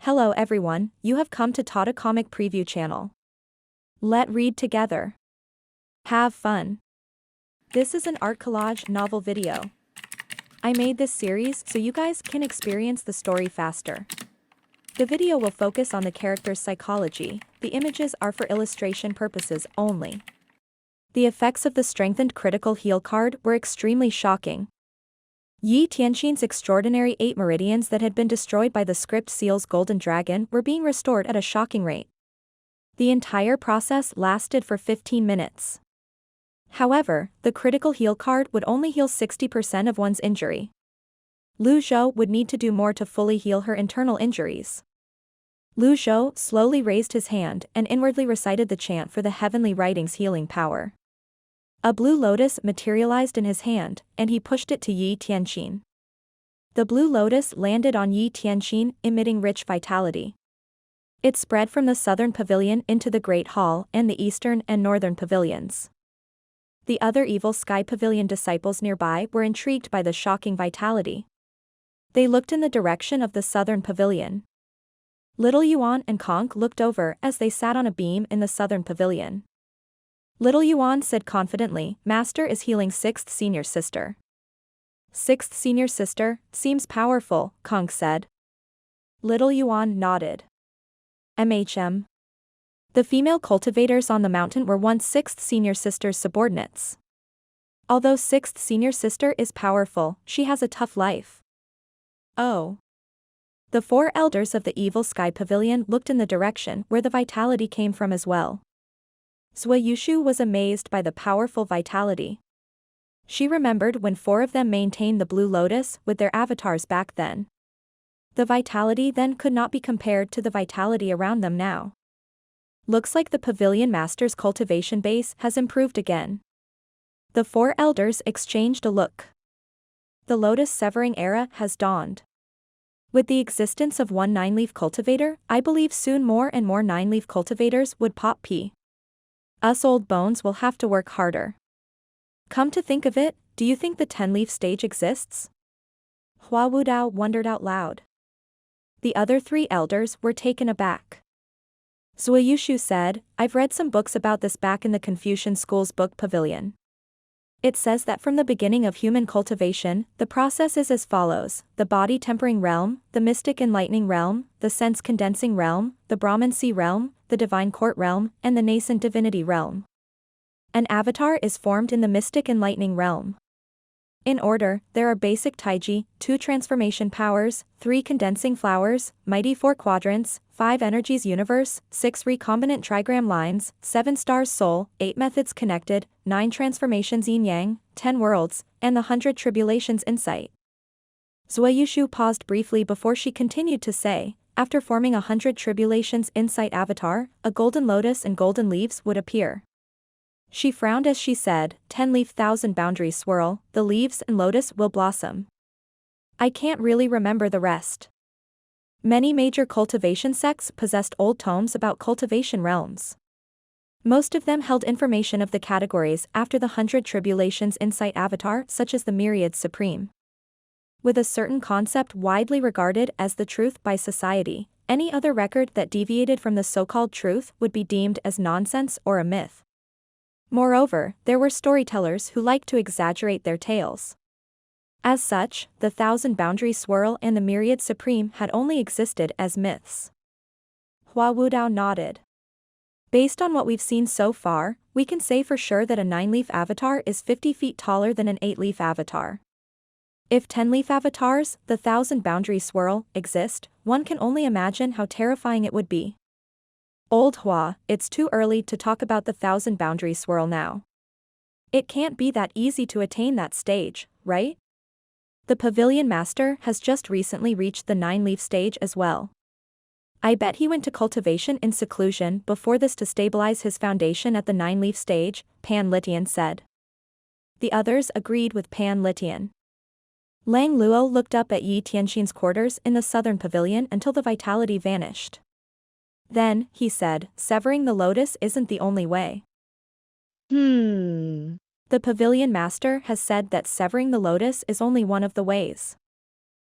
Hello everyone, you have come to Tata Comic Preview channel. Let read together. Have fun. This is an art collage novel video. I made this series so you guys can experience the story faster. The video will focus on the character's psychology, the images are for illustration purposes only. The effects of the strengthened critical heal card were extremely shocking. Yi Tianxin's extraordinary 8 meridians that had been destroyed by the script seal's golden dragon were being restored at a shocking rate. The entire process lasted for 15 minutes. However, the critical heal card would only heal 60% of one's injury. Zhou would need to do more to fully heal her internal injuries. Zhou slowly raised his hand and inwardly recited the chant for the heavenly writing's healing power. A blue lotus materialized in his hand, and he pushed it to Yi Tianxin. The blue lotus landed on Yi Tianxin, emitting rich vitality. It spread from the southern pavilion into the Great Hall and the eastern and northern pavilions. The other evil sky pavilion disciples nearby were intrigued by the shocking vitality. They looked in the direction of the southern pavilion. Little Yuan and Conk looked over as they sat on a beam in the southern pavilion. Little Yuan said confidently, "Master is healing 6th senior sister." 6th senior sister, seems powerful, Conk said. Little Yuan nodded. The female cultivators on the mountain were once 6th senior sister's subordinates. Although 6th senior sister is powerful, she has a tough life. Oh. The 4 elders of the evil sky pavilion looked in the direction where the vitality came from as well. Zhou was amazed by the powerful vitality. She remembered when 4 of them maintained the blue lotus with their avatars back then. The vitality then could not be compared to the vitality around them now. Looks like the pavilion master's cultivation base has improved again. The 4 elders exchanged a look. The lotus severing era has dawned. With the existence of one 9-leaf cultivator, I believe soon more and more 9-leaf cultivators would pop P. Us old bones will have to work harder. Come to think of it, do you think the 10-leaf stage exists? Hua Wudao wondered out loud. The other 3 elders were taken aback. Zhou said, "I've read some books about this back in the Confucian school's book pavilion. It says that from the beginning of human cultivation, the process is as follows: the body tempering realm, the mystic enlightening realm, the sense condensing realm, the Brahman sea realm, the divine court realm, and the nascent divinity realm. An avatar is formed in the mystic enlightening realm. In order, there are basic taiji, 2 transformation powers, 3 condensing flowers, mighty 4 quadrants, 5 energies universe, 6 recombinant trigram lines, 7 stars soul, 8 methods connected, 9 transformations yin-yang, 10 worlds, and the 100 tribulations insight." Zhou paused briefly before she continued to say, "After forming 100 tribulations insight avatar, a golden lotus and golden leaves would appear." She frowned as she said, 10-leaf 1,000 boundaries swirl, the leaves and lotus will blossom. I can't really remember the rest. Many major cultivation sects possessed old tomes about cultivation realms. Most of them held information of the categories after the 100 tribulations insight avatar, such as the myriad supreme. With a certain concept widely regarded as the truth by society, any other record that deviated from the so-called truth would be deemed as nonsense or a myth. Moreover, there were storytellers who liked to exaggerate their tales. As such, the 1,000 boundary swirl and the myriad supreme had only existed as myths. Hua Wudao nodded. Based on what we've seen so far, we can say for sure that a 9-leaf avatar is 50 feet taller than an 8-leaf avatar. If 10-leaf avatars, the 1,000 boundary swirl, exist, one can only imagine how terrifying it would be. Old Hua, it's too early to talk about the 1,000 boundary swirl now. It can't be that easy to attain that stage, right? The pavilion master has just recently reached the 9-leaf stage as well. I bet he went to cultivation in seclusion before this to stabilize his foundation at the 9-leaf stage, Pan Litian said. The others agreed with Pan Litian. Lang Luo looked up at Yi Tianxin's quarters in the southern pavilion until the vitality vanished. Then, he said, "Severing the lotus isn't the only way." The pavilion master has said that severing the lotus is only one of the ways.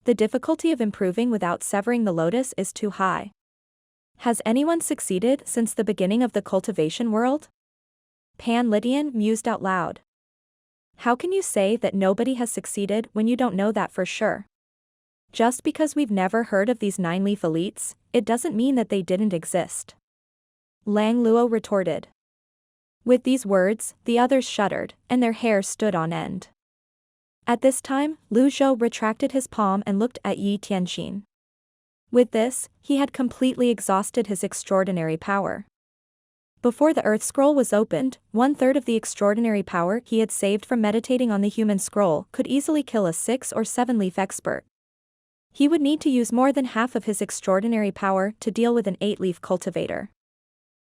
The difficulty of improving without severing the lotus is too high. Has anyone succeeded since the beginning of the cultivation world? Pan Lydian mused out loud. How can you say that nobody has succeeded when you don't know that for sure? Just because we've never heard of these 9-leaf elites, it doesn't mean that they didn't exist. Lang Luo retorted. With these words, the others shuddered, and their hair stood on end. At this time, Lu Zhou retracted his palm and looked at Yi Tianxin. With this, he had completely exhausted his extraordinary power. Before the Earth Scroll was opened, 1/3 of the extraordinary power he had saved from meditating on the human scroll could easily kill a 6 or 7-leaf expert. He would need to use more than half of his extraordinary power to deal with an 8-leaf cultivator.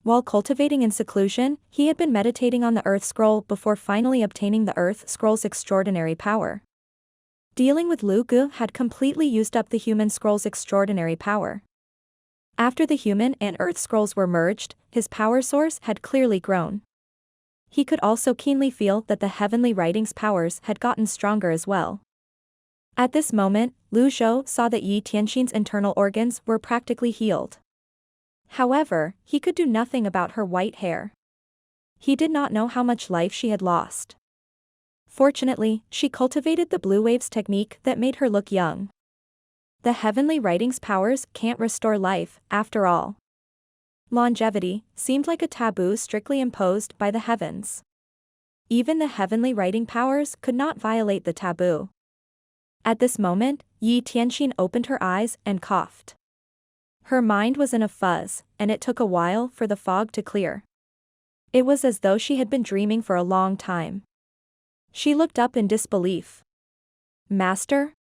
While cultivating in seclusion, he had been meditating on the Earth Scroll before finally obtaining the Earth Scroll's extraordinary power. Dealing with Lu Gu had completely used up the human scroll's extraordinary power. After the human and Earth Scrolls were merged, his power source had clearly grown. He could also keenly feel that the heavenly writing's powers had gotten stronger as well. At this moment, Lu Zhou saw that Yi Tianxin's internal organs were practically healed. However, he could do nothing about her white hair. He did not know how much life she had lost. Fortunately, she cultivated the blue waves technique that made her look young. The heavenly writing's powers can't restore life, after all. Longevity seemed like a taboo strictly imposed by the heavens. Even the heavenly writing powers could not violate the taboo. At this moment, Yi Tianxin opened her eyes and coughed. Her mind was in a fuzz, and it took a while for the fog to clear. It was as though she had been dreaming for a long time. She looked up in disbelief. Master?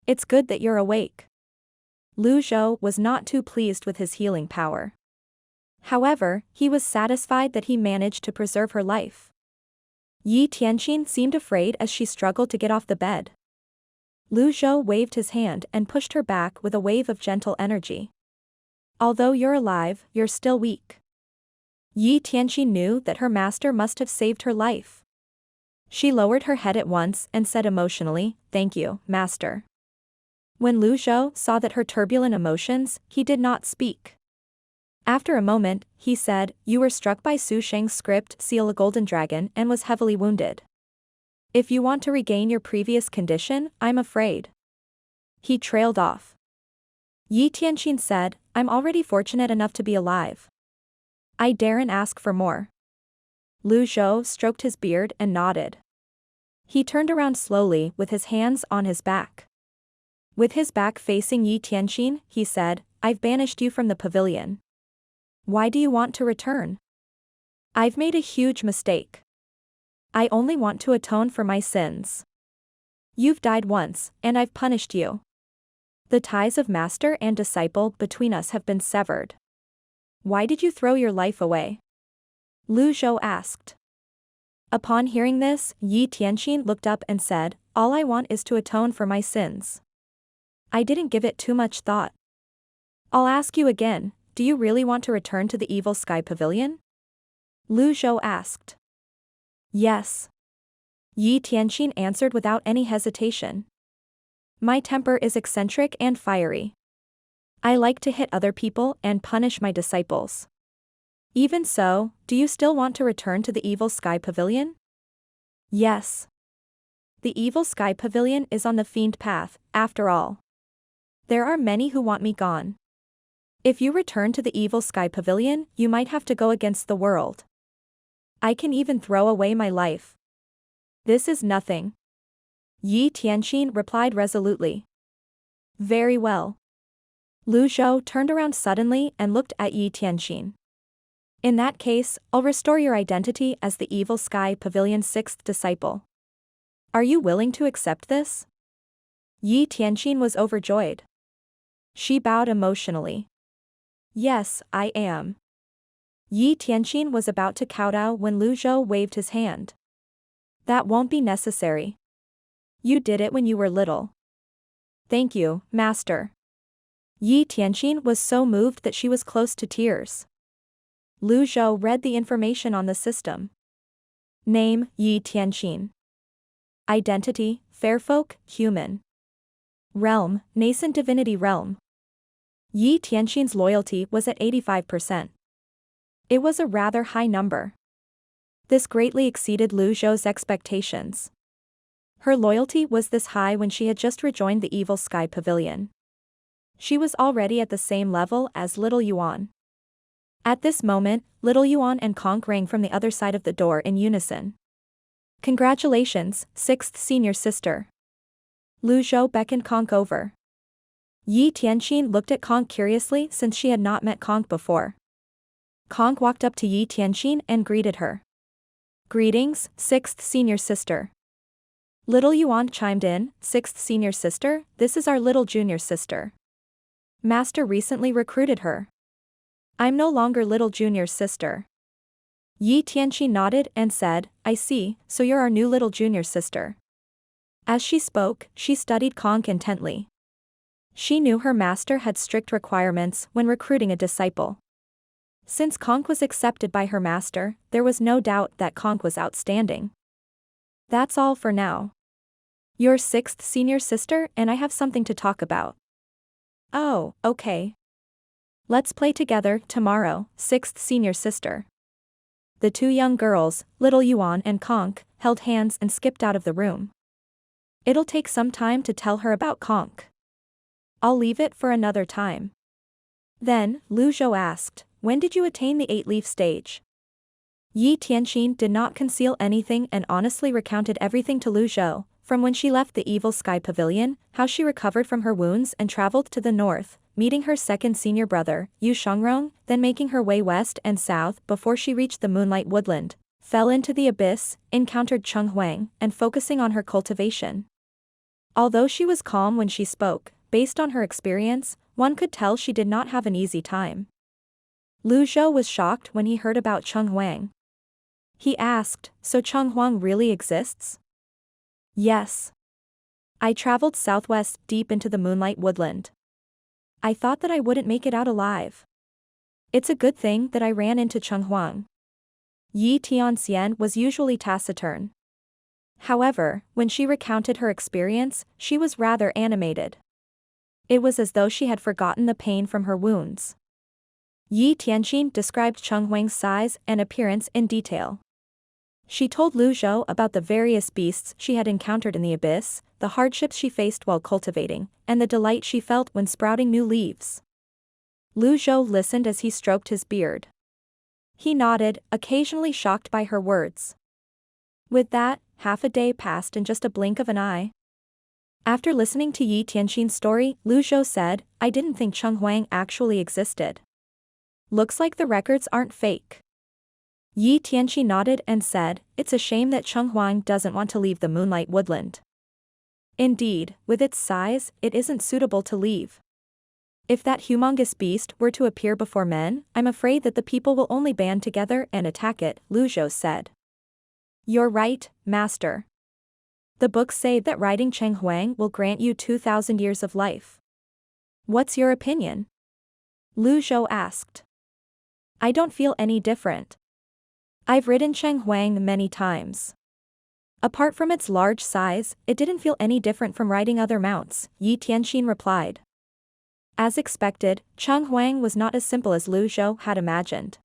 It's good that you're awake. Lu Zhou was not too pleased with his healing power. However, he was satisfied that he managed to preserve her life. Yi Tianxin seemed afraid as she struggled to get off the bed. Lu Zhou waved his hand and pushed her back with a wave of gentle energy. Although you're alive, you're still weak. Yi Tianxin knew that her master must have saved her life. She lowered her head at once and said emotionally, "Thank you, master." When Lu Zhou saw that her turbulent emotions, he did not speak. After a moment, he said, "You were struck by Su Sheng's script seal a golden dragon and was heavily wounded. If you want to regain your previous condition, I'm afraid." He trailed off. Yi Tianxin said, "I'm already fortunate enough to be alive. I daren't ask for more." Lu Zhou stroked his beard and nodded. He turned around slowly with his hands on his back. With his back facing Yi Tianxin, he said, "I've banished you from the pavilion. Why do you want to return?" "I've made a huge mistake. I only want to atone for my sins. You've died once, and I've punished you. The ties of master and disciple between us have been severed. Why did you throw your life away?" Lu Zhou asked. Upon hearing this, Yi Tianxin looked up and said, "All I want is to atone for my sins. I didn't give it too much thought. I'll ask you again, do you really want to return to the evil sky pavilion?" Lu Zhou asked. "Yes." Yi Tianxin answered without any hesitation. "My temper is eccentric and fiery. I like to hit other people and punish my disciples. Even so, do you still want to return to the evil sky pavilion?" "Yes. The evil sky pavilion is on the fiend path, after all. There are many who want me gone. If you return to the evil sky pavilion, you might have to go against the world. I can even throw away my life. This is nothing." Yi Tianxin replied resolutely. "Very well." Lu Zhou turned around suddenly and looked at Yi Tianxin. "In that case, I'll restore your identity as the evil sky pavilion's 6th disciple. Are you willing to accept this?" Yi Tianxin was overjoyed. She bowed emotionally. "Yes, I am." Yi Tianxin was about to kowtow when Lu Zhou waved his hand. "That won't be necessary. You did it when you were little." "Thank you, master." Yi Tianxin was so moved that she was close to tears. Lu Zhou read the information on the system. Name, Yi Tianxin. Identity, Fairfolk, human. Realm, nascent divinity realm. Yi Tianxin's loyalty was at 85%. It was a rather high number. This greatly exceeded Lu Zhou's expectations. Her loyalty was this high when she had just rejoined the Evil Sky Pavilion. She was already at the same level as Little Yuan. At this moment, Little Yuan and Conk rang from the other side of the door in unison. Congratulations, 6th senior sister. Lu Zhou beckoned Conk over. Yi Tianxin looked at Conk curiously since she had not met Conk before. Conk walked up to Yi Tianxin and greeted her. Greetings, 6th senior sister. Little Yuan chimed in, 6th senior sister, this is our little junior sister. Master recently recruited her. I'm no longer little junior's sister. Yi Tianxin nodded and said, I see, so you're our new little junior sister. As she spoke, she studied Conk intently. She knew her master had strict requirements when recruiting a disciple. Since Conk was accepted by her master, there was no doubt that Conk was outstanding. That's all for now. You're 6th senior sister and I have something to talk about. Oh, okay. Let's play together tomorrow, 6th senior sister. The two young girls, Little Yuan and Conk, held hands and skipped out of the room. It'll take some time to tell her about Conk. I'll leave it for another time. Then, Lu Zhou asked, when did you attain the 8-leaf stage? Yi Tianxin did not conceal anything and honestly recounted everything to Lu Zhou, from when she left the Evil Sky Pavilion, how she recovered from her wounds and traveled to the north, meeting her second senior brother, Yu Shangrong, then making her way west and south before she reached the Moonlight Woodland, fell into the abyss, encountered Cheng Huang, and focusing on her cultivation. Although she was calm when she spoke, based on her experience, one could tell she did not have an easy time. Lu Zhou was shocked when he heard about Cheng Huang. He asked, so Cheng Huang really exists? Yes. I traveled southwest deep into the Moonlight Woodland. I thought that I wouldn't make it out alive. It's a good thing that I ran into Cheng Huang. Yi Tianxian was usually taciturn. However, when she recounted her experience, she was rather animated. It was as though she had forgotten the pain from her wounds. Yi Tianxin described Cheng Huang's size and appearance in detail. She told Lu Zhou about the various beasts she had encountered in the abyss, the hardships she faced while cultivating, and the delight she felt when sprouting new leaves. Lu Zhou listened as he stroked his beard. He nodded, occasionally shocked by her words. With that, half a day passed in just a blink of an eye. After listening to Yi Tianxin's story, Lu Zhou said, I didn't think Cheng Huang actually existed. Looks like the records aren't fake. Yi Tianxin nodded and said, it's a shame that Cheng Huang doesn't want to leave the Moonlight Woodland. Indeed, with its size, it isn't suitable to leave. If that humongous beast were to appear before men, I'm afraid that the people will only band together and attack it, Lu Zhou said. You're right, master. The books say that riding Cheng Huang will grant you 2,000 years of life. What's your opinion? Lu Zhou asked. I don't feel any different. I've ridden Cheng Huang many times. Apart from its large size, it didn't feel any different from riding other mounts, Yi Tianxin replied. As expected, Cheng Huang was not as simple as Lu Zhou had imagined.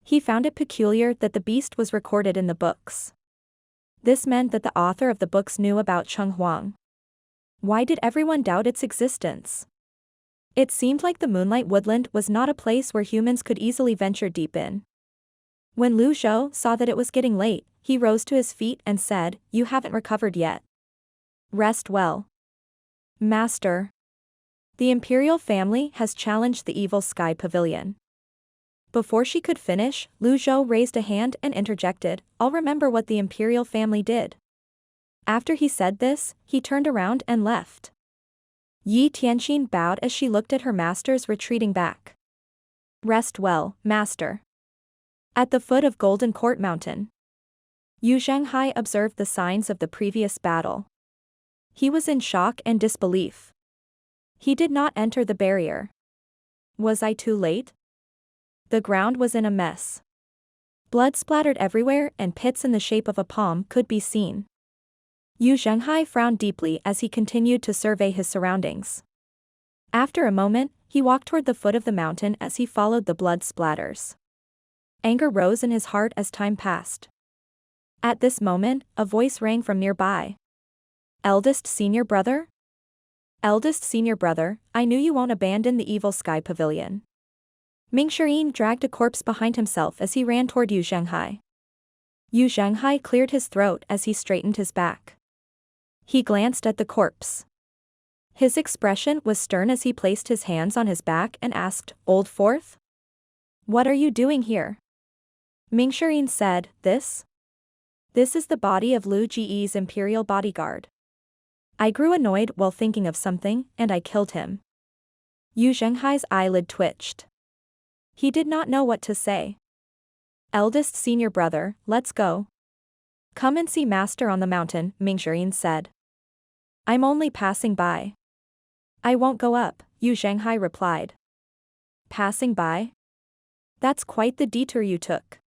He found it peculiar that the beast was recorded in the books. This meant that the author of the books knew about Cheng Huang. Why did everyone doubt its existence? It seemed like the Moonlight Woodland was not a place where humans could easily venture deep in. When Lu Zhou saw that it was getting late, he rose to his feet and said, you haven't recovered yet. Rest well. Master. The imperial family has challenged the Evil Sky Pavilion. Before she could finish, Lu Zhou raised a hand and interjected, I'll remember what the imperial family did. After he said this, he turned around and left. Yi Tianxin bowed as she looked at her master's retreating back. Rest well, master. At the foot of Golden Court Mountain, Zhenghai observed the signs of the previous battle. He was in shock and disbelief. He did not enter the barrier. Was I too late? The ground was in a mess. Blood splattered everywhere and pits in the shape of a palm could be seen. Zhenghai frowned deeply as he continued to survey his surroundings. After a moment, he walked toward the foot of the mountain as he followed the blood splatters. Anger rose in his heart as time passed. At this moment, a voice rang from nearby. Eldest senior brother? Eldest senior brother, I knew you won't abandon the evil sky pavilion. Mingxian dragged a corpse behind himself as he ran toward Zhenghai. Zhenghai cleared his throat as he straightened his back. He glanced at the corpse. His expression was stern as he placed his hands on his back and asked, Old Fourth? What are you doing here? Mingxian said, This is the body of Lu Ji's imperial bodyguard. I grew annoyed while thinking of something, and I killed him. Zhenghai's eyelid twitched. He did not know what to say. Eldest senior brother, let's go. Come and see master on the mountain, Mingxian said. I'm only passing by. I won't go up, Zhenghai replied. Passing by? That's quite the detour you took.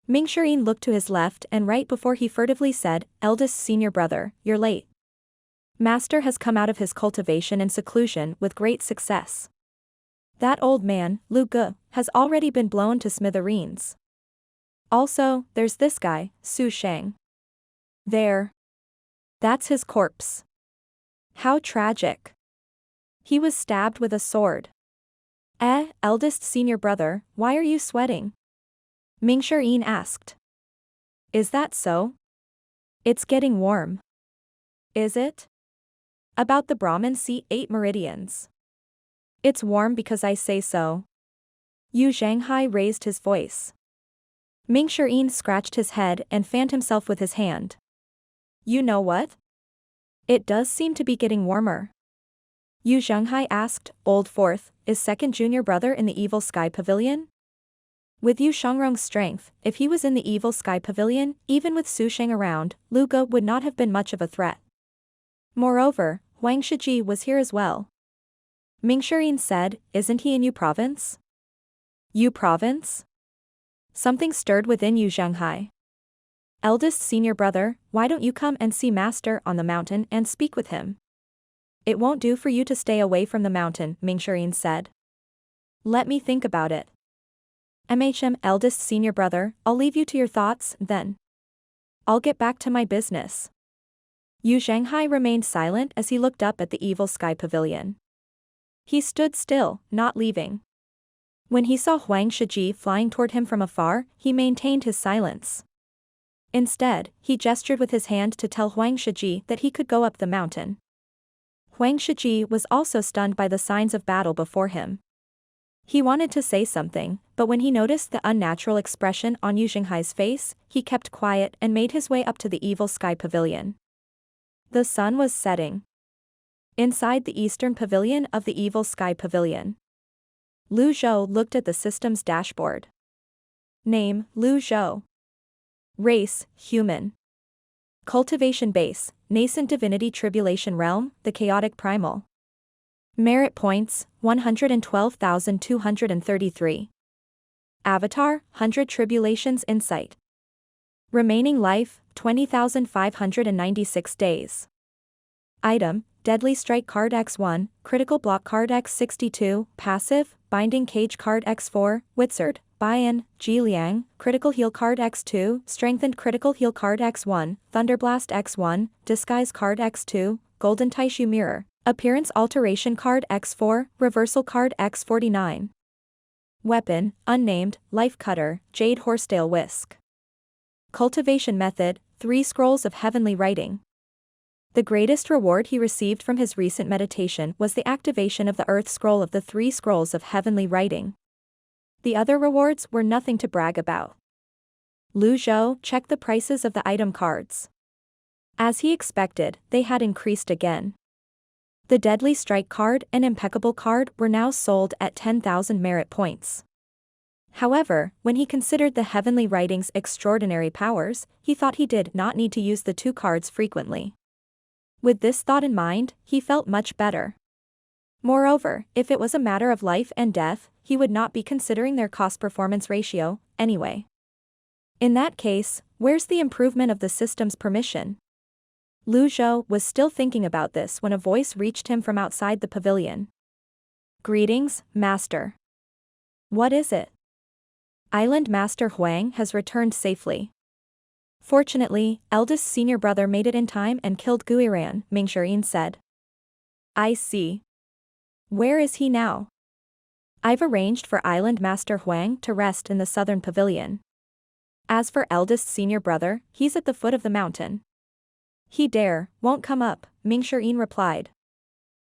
Mingxian looked to his left and right before he furtively said, Eldest senior brother, you're late. Master has come out of his cultivation and seclusion with great success. That old man, Lu Ge, has already been blown to smithereens. Also, there's this guy, Su Shang. There. That's his corpse. How tragic. He was stabbed with a sword. Eldest senior brother, why are you sweating? Mingxian asked. Is that so? It's getting warm. Is it? About the Brahmin see 8 meridians. It's warm because I say so. Zhenghai raised his voice. Mingxian scratched his head and fanned himself with his hand. You know what? It does seem to be getting warmer. Zhenghai asked, Old Fourth, is second junior brother in the evil sky pavilion? With Yu Shangrong's strength, if he was in the evil sky pavilion, even with Su Shang around, Lu Ge would not have been much of a threat. Moreover, Huang Shiji was here as well. Mingxian said, Isn't he in Yu province? Yu province? Something stirred within Zhenghai. Eldest senior brother, why don't you come and see master on the mountain and speak with him? It won't do for you to stay away from the mountain, Mingxian said. Let me think about it. Eldest senior brother, I'll leave you to your thoughts, then. I'll get back to my business. Zhenghai remained silent as he looked up at the evil sky pavilion. He stood still, not leaving. When he saw Huang Shiji flying toward him from afar, he maintained his silence. Instead, he gestured with his hand to tell Huang Shiji that he could go up the mountain. Huang Shiji was also stunned by the signs of battle before him. He wanted to say something, but when he noticed the unnatural expression on Zhenghai's face, he kept quiet and made his way up to the evil sky pavilion. The sun was setting. Inside the eastern pavilion of the evil sky pavilion, Lu Zhou looked at the system's dashboard. Name, Lu Zhou. Race, human. Cultivation base, nascent divinity tribulation realm, the chaotic primal. Merit points, 112,233. Avatar, 100 tribulations insight. Remaining life, 20,596 days. Item, Deadly Strike card X1, Critical Block card X62, Passive, Binding Cage card X4, Wizard, Bian, Jiliang, Critical Heal card X2, Strengthened Critical Heal card X1, Thunderblast X1, Disguise card X2, Golden Taishu Mirror, Appearance Alteration card X4, Reversal card X49. Weapon, Unnamed, Life Cutter, Jade Horsetail Whisk. Cultivation Method, 3 Scrolls of Heavenly Writing. The greatest reward he received from his recent meditation was the activation of the Earth Scroll of the 3 Scrolls of Heavenly Writing. The other rewards were nothing to brag about. Lu Zhou checked the prices of the item cards. As he expected, they had increased again. The Deadly Strike card and Impeccable card were now sold at 10,000 merit points. However, when he considered the Heavenly Writing's extraordinary powers, he thought he did not need to use the 2 cards frequently. With this thought in mind, he felt much better. Moreover, if it was a matter of life and death, he would not be considering their cost-performance ratio, anyway. In that case, where's the improvement of the system's permission? Zhou was still thinking about this when a voice reached him from outside the pavilion. Greetings, Master. What is it? Island Master Huang has returned safely. Fortunately, eldest senior brother made it in time and killed Guiran, Mingxian said. I see. Where is he now? I've arranged for Island Master Huang to rest in the southern pavilion. As for eldest senior brother, he's at the foot of the mountain. He won't come up, Mingxian replied.